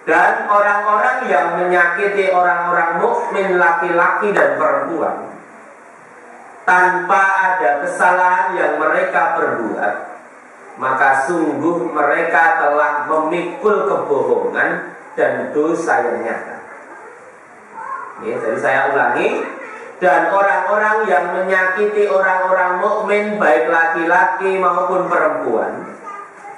Dan orang-orang yang menyakiti orang-orang mukmin laki-laki dan perempuan tanpa ada kesalahan yang mereka perbuat, maka sungguh mereka telah memikul kebohongan dan dosa yang nyata. Jadi saya ulangi, dan orang-orang yang menyakiti orang-orang mukmin baik laki-laki maupun perempuan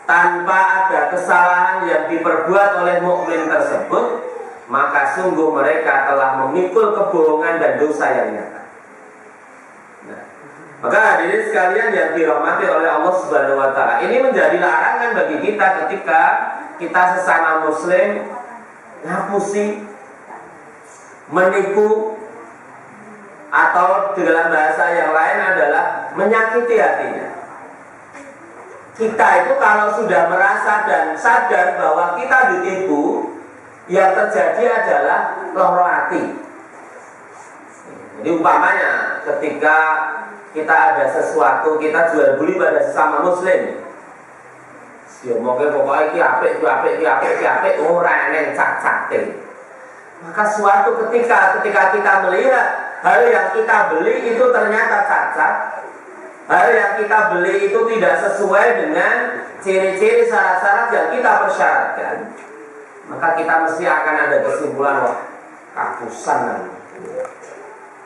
tanpa ada kesalahan yang diperbuat oleh mukmin tersebut, maka sungguh mereka telah memikul kebohongan dan dosa yang nyata. Nah, maka hadirin sekalian yang dirahmati oleh Allah Subhanahu wa taala, ini menjadi larangan bagi kita ketika kita sesama muslim ngapusi, menipu, atau dalam bahasa yang lain adalah menyakiti hatinya. Kita itu kalau sudah merasa dan sadar bahwa kita ditipu, yang terjadi adalah loro hati. Jadi umpamanya ketika kita ada sesuatu, kita jual beli pada sesama muslim, pokoknya ki apik ora eneng cacate. Maka suatu ketika kita melihat hal yang kita beli itu ternyata cacat, hal yang kita beli itu tidak sesuai dengan ciri-ciri syarat-syarat yang kita persyaratkan, maka kita mesti akan ada kesimpulan, wah, kapusan.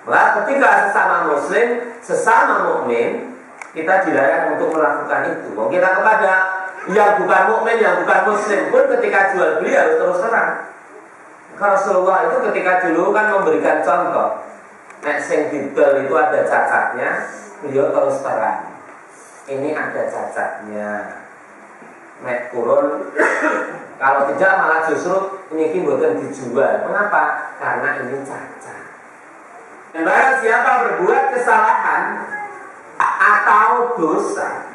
Maka ketika sesama muslim, sesama mukmin, kita dilarang untuk melakukan itu. Kita kepada yang bukan mukmin, yang bukan muslim pun ketika jual beli harus terus terang. Rasulullah itu ketika dulu kan memberikan contoh, nek sing didol itu ada cacatnya, beliau terus terang, ini ada cacatnya, nek kurun, kalau tidak malah justru ini bukan dijual. Mengapa? Karena ini cacat. Dan barang siapa berbuat kesalahan atau dosa,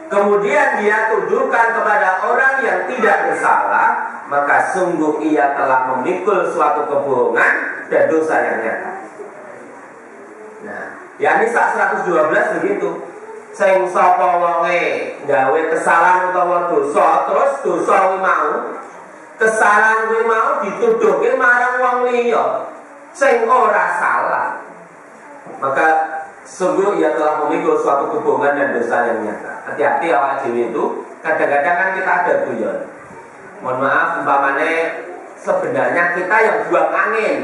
kemudian dia tuduhkan kepada orang yang tidak bersalah, maka sungguh ia telah memikul suatu kebohongan dan dosa yang nyata. Nah, An-Nisa 112 begitu. Sing sapa wonge gawe kesalahan utawa dosa, terus dosa kuwi mau, kesalahan kuwi mau dituduhke marang wong liya sing ora salah, maka sungguh ia telah memikul suatu kebohongan dan dosa yang nyata. Hati-hati awak dhewe itu, kadang-kadang kan kita ada guyon. Mohon maaf, umpamanya sebenarnya kita yang buang angin,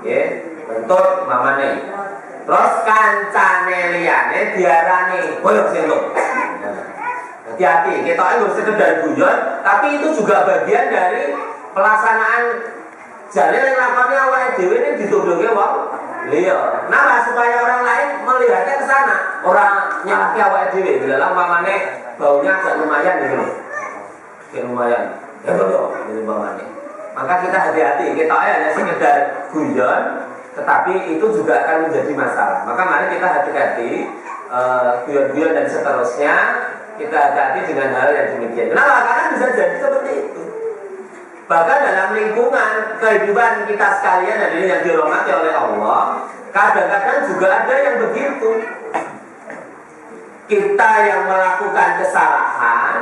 ya, bentuk umpamanya. Terus kancane liyane diarani boyok sentuk. Hati-hati, kita itu sekedar guyon, tapi itu juga bagian dari pelaksanaan jalur yang lakonnya awake dhewe ini dituduhke wong liya. Nah, supaya orang lain melihatnya ke sana, orang nyalahke awake dhewe. Bila umpamanya baunya agak lumayan gitu. Lumayan, ya betul, umpamanya. Maka kita hati-hati, kita hanya sekedar guyon, tetapi itu juga akan menjadi masalah. Maka mari kita hati-hati, guyon-guyon dan seterusnya, kita hati-hati dengan hal yang demikian. Kenapa? Karena bisa jadi seperti itu. Bahkan dalam lingkungan kehidupan kita sekalian yang dirahmati oleh Allah, kadang-kadang juga ada yang begitu. Kita yang melakukan kesalahan,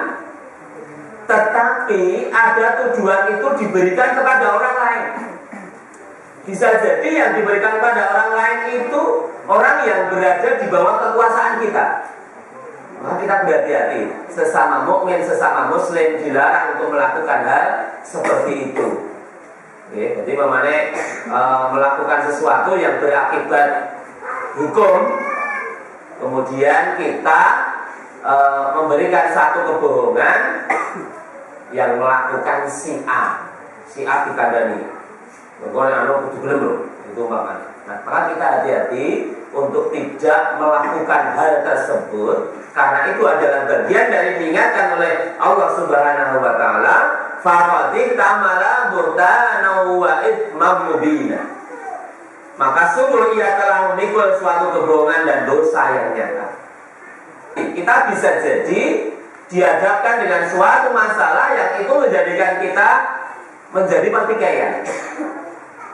tetapi ada tujuan itu diberikan kepada orang lain. Bisa jadi yang diberikan kepada orang lain itu orang yang berada di bawah kekuasaan kita. Maka kita berhati-hati, sesama mukmin, sesama muslim dilarang untuk melakukan hal seperti itu. Oke, jadi melakukan sesuatu yang berakibat hukum, kemudian kita memberikan satu kebohongan yang melakukan si A dikandani. Pokoknya kudu gelem lho, itu umpamanya. Nah, maka kita hati-hati untuk tidak melakukan hal tersebut, karena itu adalah bagian dari diingatkan oleh Allah Subhanahu wa taala, faqad tamala burtana wa itsman mubina. Maka sungguh ia telah memikul suatu kebohongan dan dosa yang nyata. Kita bisa jadi dihadapkan dengan suatu masalah yang itu menjadikan kita menjadi pertikaian.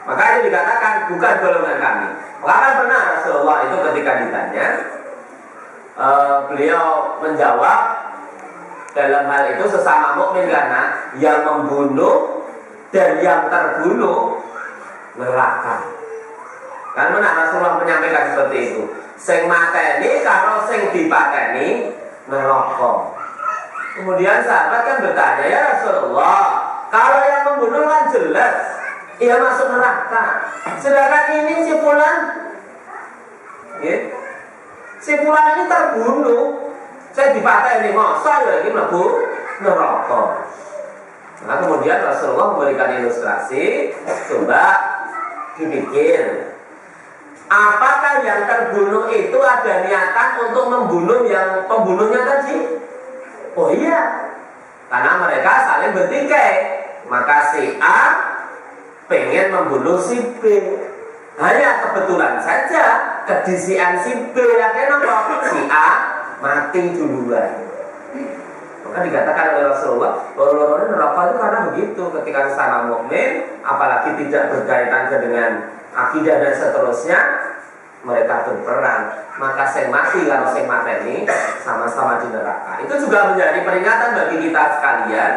Maka itu dikatakan bukan golongan kami. Karena pernah Rasulullah itu ketika ditanya, beliau menjawab, dalam hal itu sesama mukmin, karena yang membunuh dan yang terbunuh neraka. Kan mana Rasulullah menyampaikan seperti itu. Sing mateni karo sing dipateni neraka. Kemudian sahabat kan bertanya, ya Rasulullah, kalau yang membunuh kan jelas ia masuk neraka. Sedangkan ini si fulan, si fulan ini terbunuh, saya dipateni masa ya ini mlebu neraka. Nah kemudian Rasulullah memberikan ilustrasi, coba dipikir, apakah yang terbunuh itu ada niatan untuk membunuh yang pembunuhnya tadi? Oh iya, karena mereka saling bertikai. Maka si A pengen membunuh si B. Hanya kebetulan saja kedisian si B akhirnya si A mati duluan. Maka dikatakan oleh Rasulullah bahwa neraka itu karena begitu, ketika sesama mukmin, apalagi tidak berkaitan dengan akidah dan seterusnya, mereka berperang, maka sing mati kalau sing mateni sama-sama di neraka. Itu juga menjadi peringatan bagi kita sekalian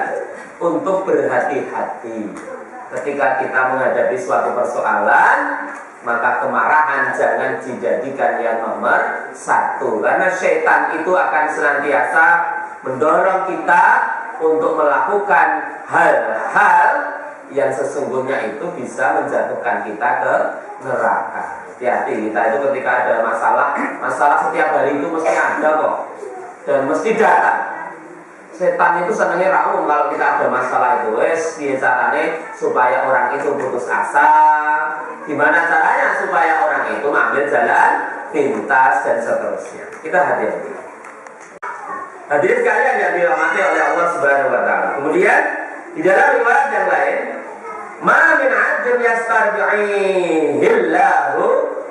untuk berhati-hati ketika kita menghadapi suatu persoalan. Maka kemarahan jangan dijadikan yang nomor satu, karena setan itu akan senantiasa mendorong kita untuk melakukan hal-hal yang sesungguhnya itu bisa menjatuhkan kita ke neraka. Hati-hati kita itu ketika ada masalah setiap hari itu mesti ada kok, dan mesti datang. Setan itu senangnya raung kalau kita ada masalah itu. Biasanya supaya orang itu putus asa. Gimana caranya supaya orang itu mengambil jalan pintas dan seterusnya. Kita hati-hati. Hadirin sekalian yang dirahmati oleh Allah Subhanahu wa taala. Kemudian di dalam riwayat yang lain, ma min 'abdin yastarbi'ihillahu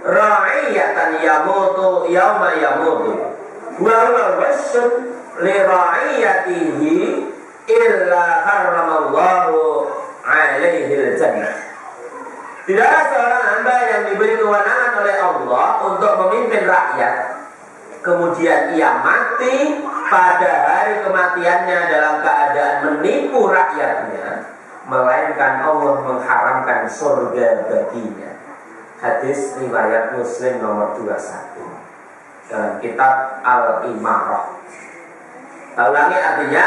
ra'iyatan yamutu yauma yamutu wa huwa wasyun li ra'iyatihi illa harramallahu 'alaihi al-jannah. Tidaklah seorang hamba yang diberi kewenangan oleh Allah untuk memimpin rakyat, kemudian ia mati pada hari kematiannya dalam keadaan menipu rakyatnya, melainkan Allah mengharamkan surga baginya. Hadis riwayat Muslim nomor 21 dalam kitab Al-Imarah. Ulangi, artinya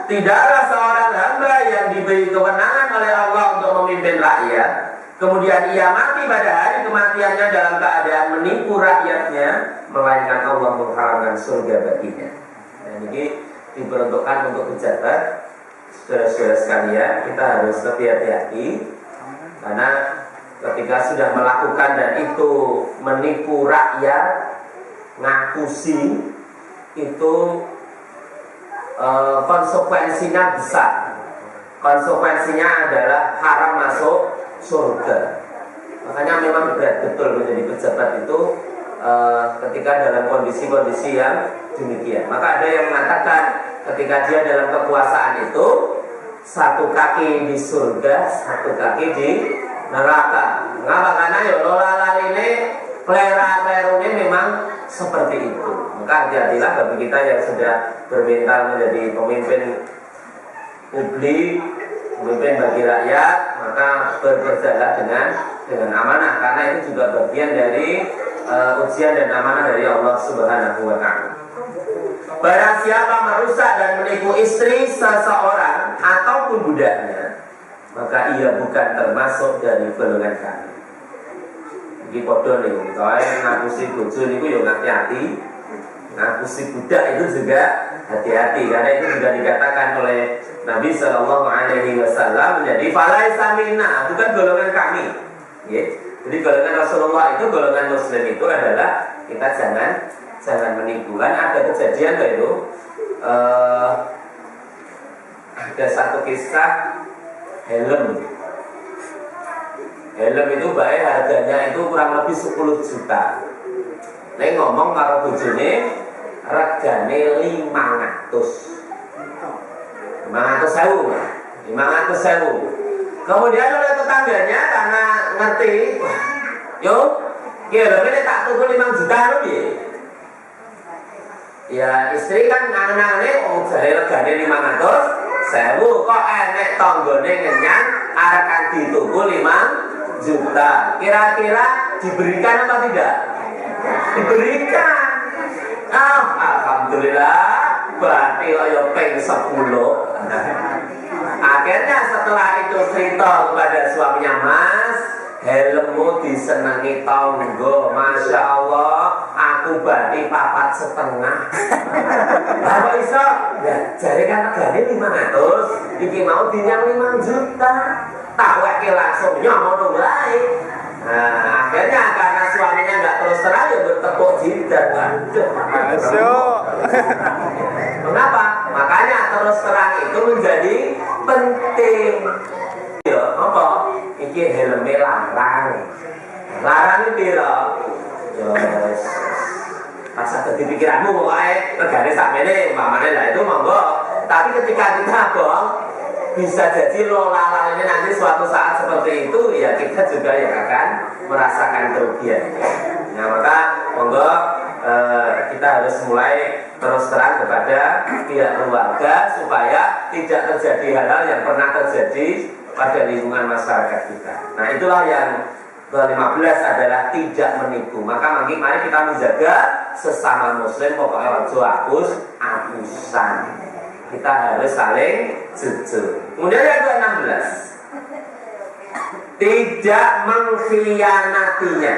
tidaklah seorang hamba yang diberi kewenangan oleh Allah untuk memimpin rakyat, kemudian ia mati pada hari kematiannya dalam keadaan menipu rakyatnya, melainkan Allah mengharamkan surga baginya. Dan ini diperuntukkan untuk pejabat. Saudara-saudara sekalian, kita harus lebih hati-hati, karena ketika sudah melakukan dan itu menipu rakyat, ngakusi, itu konsekuensinya besar. Konsekuensinya adalah haram masuk surga. Makanya memang berat betul menjadi pejabat itu ketika dalam kondisi-kondisi yang demikian. Maka ada yang mengatakan ketika dia dalam kekuasaan itu, satu kaki di surga, satu kaki di neraka. Mengapa? Karena ya lola ini klera-kleru ini memang seperti itu. Maka hati-hatilah bagi kita yang sudah bermental menjadi pemimpin publik, pemimpin bagi rakyat, maka bekerjalah dengan amanah, karena itu juga bagian dari ujian dan amanah dari Allah Subhanahu wa taala. Barang siapa merusak dan menipu istri seseorang ataupun budaknya, maka ia bukan termasuk dari golongan kami. Iki padha niku, soalnya ngapusi bojo niku ya hati-hati, ngapusi budak itu juga hati-hati, karena itu juga dikatakan oleh Nabi Shallallahu Alaihi Wasallam menjadi falaisa minna, bukan golongan kami. Jadi golongan Rasulullah itu, golongan Muslim itu adalah kita jangan menipu. Kan ada kejadian itu, ada satu kisah helm itu baik harganya itu kurang lebih 10 juta. Nek ngomong karo bojone regane 500.000. Kemudian oleh tetangganya karena ngerti, yo, ya ini tak tuku 5 juta lho piye. Ya istri kan nang-nangane jare regane 500.000 kok enek tanggane ngenyang arekan dituku 5 juta. Kira-kira diberikan apa tidak? Diberikan. Alhamdulillah berarti kaya ping 10. Akhirnya setelah itu cerita kepada suaminya, Mas, helmmu disenangi tonggo, Masya Allah, aku berarti 4,5. Apa iso? Ya, jari kan regane 500, iki mau dinyang 5 juta. Tak weke langsung nyomono wae. Nah, akhirnya karena suaminya nggak terus terang ya bertepuk jidat. Waduh. Kenapa? Makanya terus terang itu menjadi penting. Ya, apa? Iki helme larang. Larang iki piro? Yes. Masa dadi pikiranmu pokoke regane sakmene, umpamane lah itu monggo. Tapi ketika kita bohong bisa jadi lola ini nanti suatu saat seperti itu ya kita juga yang akan merasakan kerugian. Nah maka monggo kita harus mulai terus terang kepada pihak keluarga supaya tidak terjadi hal-hal yang pernah terjadi pada lingkungan masyarakat kita. Nah itulah yang ke-15 adalah tidak menipu. Maka mari kita menjaga sesama muslim, pokoknya ojo hapus-hapusan. Kita harus saling jujur. Kemudian yang ke-16, tidak mengkhianatinya.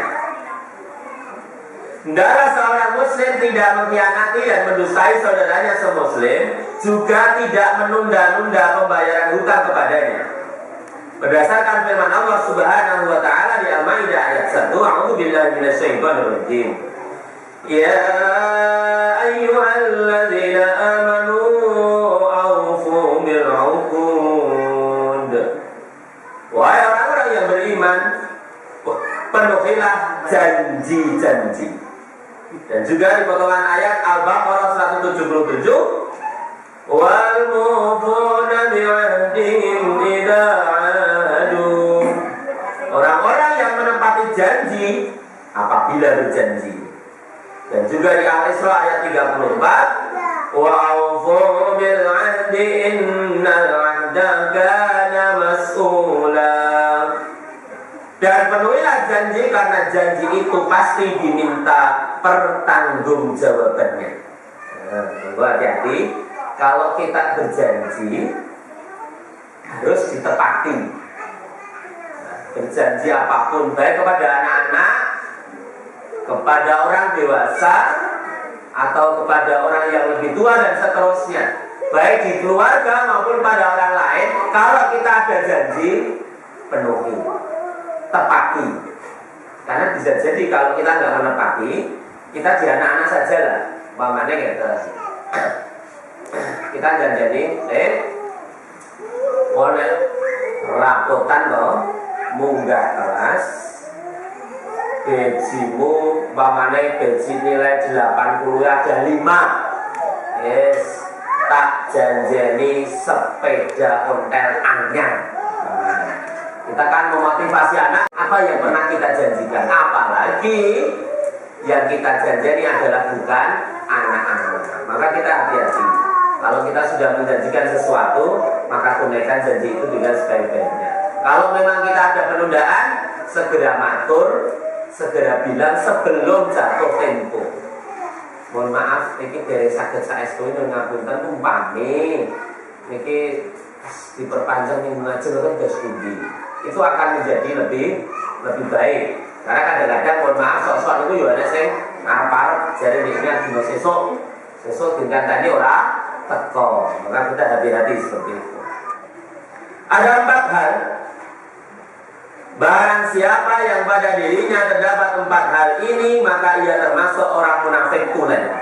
Hendaklah seorang muslim tidak mengkhianati dan mendustai saudaranya semuslim, juga tidak menunda-nunda pembayaran hutang kepadanya. Berdasarkan firman Allah Subhanahu wa taala di Al-Maidah ayat 1, A'udzubillahi minasyaitonir rajim. Ya ayyuhalladzina amanu aufu bil 'uqud. Wahai orang-orang yang beriman, penuhilah janji-janji. Dan juga di potongan ayat Al-Baqarah 177, wal mufuna bi'ahdihim idza 'adu. Orang-orang yang menepati janji apabila berjanji. Dan juga di Al-Isra ayat 34, wa aufu bil 'ahdi innal 'ahda kana mas'ula. Dan penuhilah janji karena janji itu pasti diminta pertanggungjawabannya. Hati-hati, kalau kita berjanji harus ditepati. Berjanji apapun, baik kepada anak-anak, kepada orang dewasa, atau kepada orang yang lebih tua dan seterusnya, baik di keluarga maupun pada orang lain, kalau kita ada janji, penuhi, tepati. Karena bisa jadi kalau kita nggak menepati, kita di anak-anak saja lah, umpamanya gitu. Kita janji, boleh rapotan loh, munggah kelas, gajimu, umpamanya gaji nilai 80 ada 5, yes, tak janjeni sepeda ontel anyar. Kita kan memotivasi anak, apa yang pernah kita janjikan, apalagi yang kita janjeni adalah bukan anak-anak. Maka kita hati-hati. Kalau kita sudah menjanjikan sesuatu, maka tunaikan janji itu dengan sebaik-baiknya. Kalau memang kita ada penundaan, segera matur, segera bilang sebelum jatuh tempo. Mohon maaf, ini dari sakit saestu ini ngapunten umpami, ini diperpanjang yang mengajar kan berstudi. Itu akan menjadi lebih baik. Karena kadang-kadang mohon maaf sok-sok itu ya ada sing ngarep jadi ini dino sesuk dengan tadi orang teko. Maka kita hati-hati seperti itu. Ada 4 hal. Barang siapa yang pada dirinya terdapat 4 hal ini, maka ia termasuk orang munafik tulen.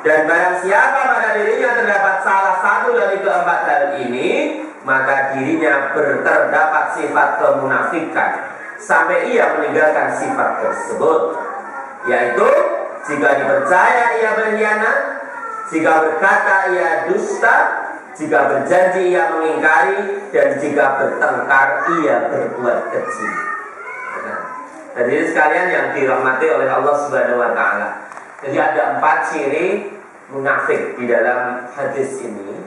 Dan barang siapa pada dirinya terdapat salah satu dari ke-4 hal ini, maka dirinya terdapat sifat kemunafikan sampai ia meninggalkan sifat tersebut, yaitu jika dipercaya ia berkhianat, jika berkata ia dusta, jika berjanji ia mengingkari, dan jika bertengkar ia berbuat keji. Hadirin sekalian yang dirahmati oleh Allah Subhanahu wa taala. Jadi ada 4 ciri munafik di dalam hadis ini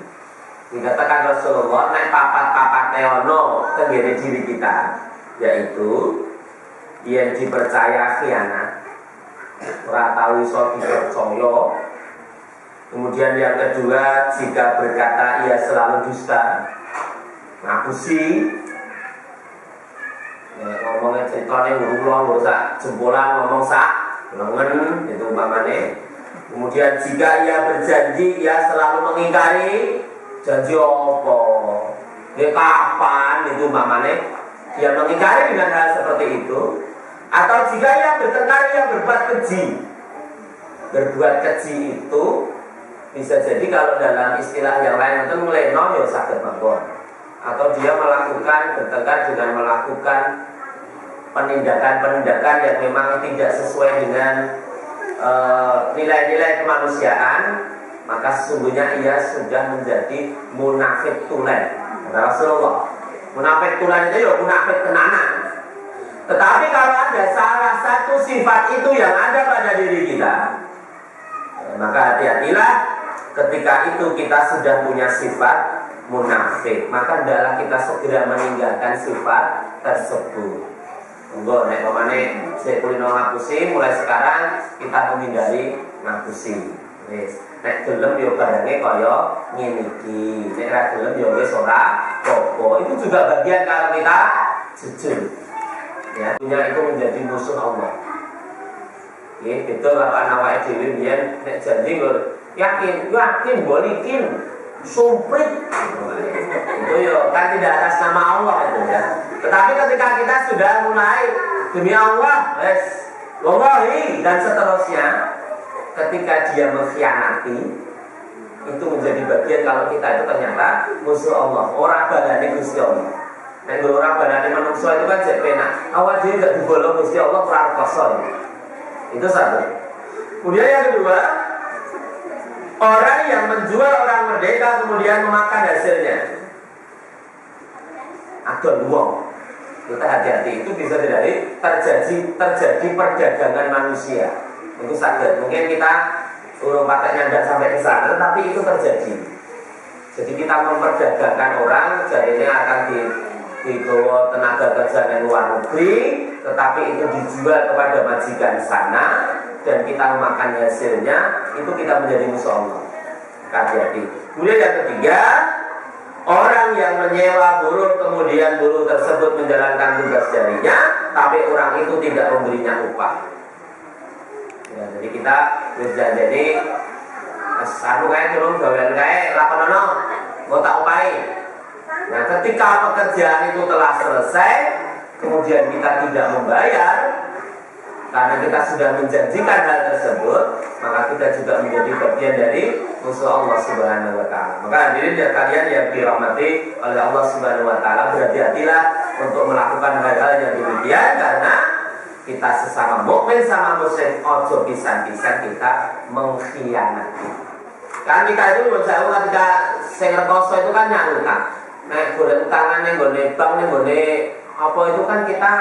dikatakan Rasulullah nek papat-papat teono tenggene diri kita, yaitu yang dipercaya khianat, ora tau iso dipercaya. Kemudian yang kedua, jika berkata ia selalu dusta, ngapusi. Ngomongnya ceritanya ngurung sak jempolan ngomong sak lengen itu umpamane. Kemudian jika ia berjanji ia selalu mengingkari janji apa? Ya kapan itu umpamane dia mengingkari dengan hal seperti itu. Atau jika ia bertengkar ia berbuat keji. Berbuat keji itu bisa jadi kalau dalam istilah yang lain itu meleno ya sakit mangkon. Atau dia melakukan bertengkar dengan melakukan penindakan-penindakan yang memang tidak sesuai dengan nilai-nilai kemanusiaan, maka sesungguhnya ia sudah menjadi munafik tulen. Rasulullah, munafik tulen itu ya munafik tenanan. Tetapi kalau ada salah satu sifat itu yang ada pada diri kita, maka hati-hatilah ketika itu kita sudah punya sifat munafik, maka hendaklah kita segera meninggalkan sifat tersebut. Enggak, nek pamane sik kulino ngapusi, mulai sekarang kita menghindari ngapusi. Wis, nek gelem yo barange kaya ngene iki. Nek ra gelem yo wis ora apa. Itu juga bagian kalau kita jujur. Ya, dunia itu menjadi musuh Allah. Nggih, betul kalau anak wae dhewe biyen nek janji yakin bolikin sumprit itu ya kan tidak atas nama Allah itu ya. Tetapi ketika kita sudah mulai demi Allah, wallahi dan seterusnya, ketika dia mengkhianati itu menjadi bagian kalau kita itu ternyata musuh Allah. Orang balane Gusti Allah. Nek orang balane manusia itu kan jek penak. Awak dhewe gak dibolong Gusti Allah ora kosong. Itu satu. Kemudian yang kedua, orang yang menjual orang merdeka kemudian memakan hasilnya. Adon wong. Kita hati-hati, itu bisa terjadi perdagangan manusia. Itu sadar. Mungkin kita urung pateknya tidak sampai ke sana, tapi itu terjadi. Jadi kita memperdagangkan orang, jadinya akan dibawa tenaga kerja dari luar negeri, tetapi itu dijual kepada majikan sana, dan kita memakan hasilnya, itu kita menjadi musuh Allah. Hati-hati. Kemudian yang ketiga, orang yang menyewa buruh, kemudian buruh tersebut menjalankan tugas darinya, tapi orang itu tidak memberinya upah. Ya, jadi kita berjanji, satu kayak turun gawean kayak lakonono, mau tak upahi. Nah, ketika pekerjaan itu telah selesai, kemudian kita tidak membayar, karena kita sudah menjanjikan hal tersebut, maka kita juga menjadi bagian dari musuh Allah Subhanahu wa Ta'ala. Maka hadirin dan kalian yang dirahmati oleh Allah Subhanahu wa Ta'ala, berhati-hatilah untuk melakukan hal-hal yang demikian, karena kita sesama mukmin sama muslim ojo pisan-pisan kita mengkhianati. Kan kita itu jauh ketika sing rekoso itu kan nyangutang. Nek golek utangan ning gone bank ning gone apa itu kan kita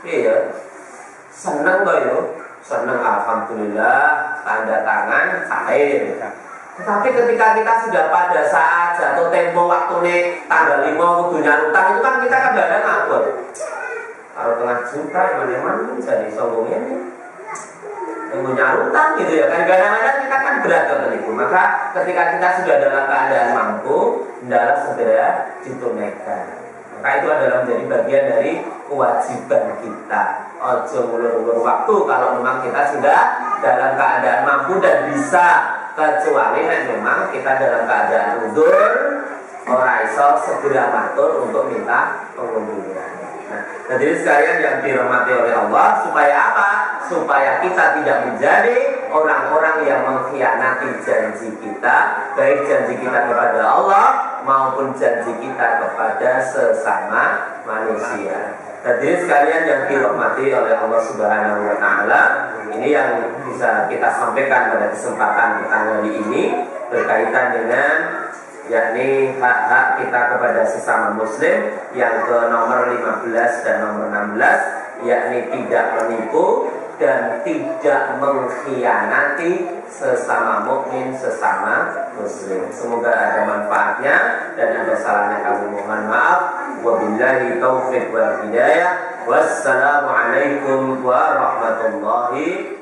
iya seneng kok yo, seneng alhamdulillah, tanda tangan cair. Tetapi ketika kita sudah pada saat jatuh tempo waktu nih tanggal 5 kudu nyarutang itu kan kita kadang-kadang ngabur. Kalau tengah juta mana-mana jadi sombongnya nih. Yang nyarutang gitu ya kan, kadang-kadang kita kan berat kan itu. Maka ketika kita sudah dalam keadaan mampu, hendaklah segera ditunaikan. Maka itu adalah menjadi bagian dari kewajiban kita. Ojo ngulur-ngulur waktu kalau memang kita sudah dalam keadaan mampu dan bisa, kecuali memang kita dalam keadaan uzur, ora iso segera matur untuk minta pengunduran. Nah, jadi sekalian yang dirahmati oleh Allah, supaya apa? Supaya kita tidak menjadi orang-orang yang mengkhianati janji kita, baik janji kita kepada Allah maupun janji kita kepada sesama manusia. Jadi sekalian yang dirahmati oleh Allah Subhanahu wa Ta'ala, ini yang bisa kita sampaikan pada kesempatan petang hari ini berkaitan dengan yakni hak-hak kita kepada sesama muslim yang ke nomor 15 dan nomor 16, yakni tidak menipu, dan tidak mengkhianati sesama mukmin, sesama muslim. Semoga ada manfaatnya dan ada salahnya kami mohon maaf. Wabillahi taufiq wal hidayah. Wassalamualaikum warahmatullahi